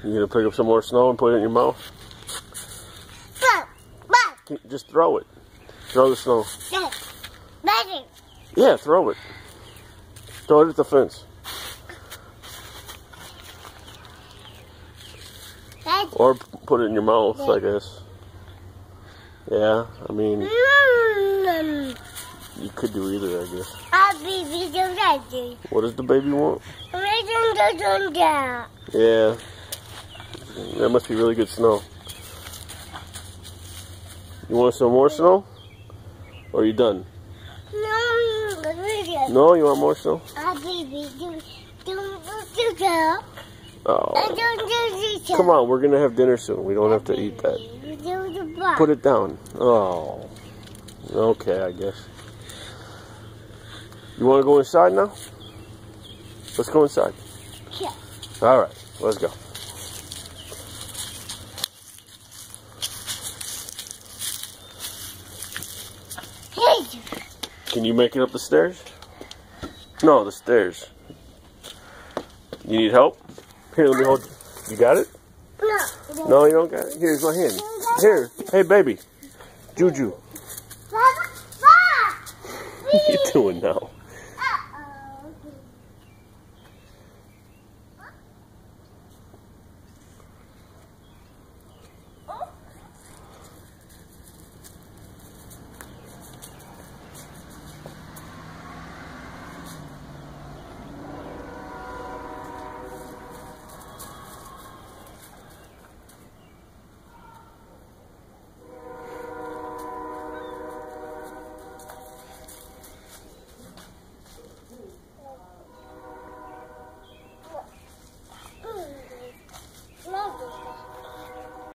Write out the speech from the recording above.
You gonna pick up some more snow and put it in your mouth? Just throw it. Throw the snow. Yeah, throw it. Throw it at the fence. Or put it in your mouth, I guess. Yeah, I mean, you could do either, I guess. What does the baby want? Yeah, that must be really good snow. You want some more snow? Or are you done? No, you want more snow? Oh. Come on, we're going to have dinner soon. We don't have to eat that. Put it down. Oh. Okay, I guess. You want to go inside now? Let's go inside. Yeah. All right, let's go. Can you make it up the stairs? No, the stairs. You need help? Here, let me hold you. You got it? No. No, you don't got it? Here's my hand. Here. Hey, baby. Juju. Papa. What are you doing now?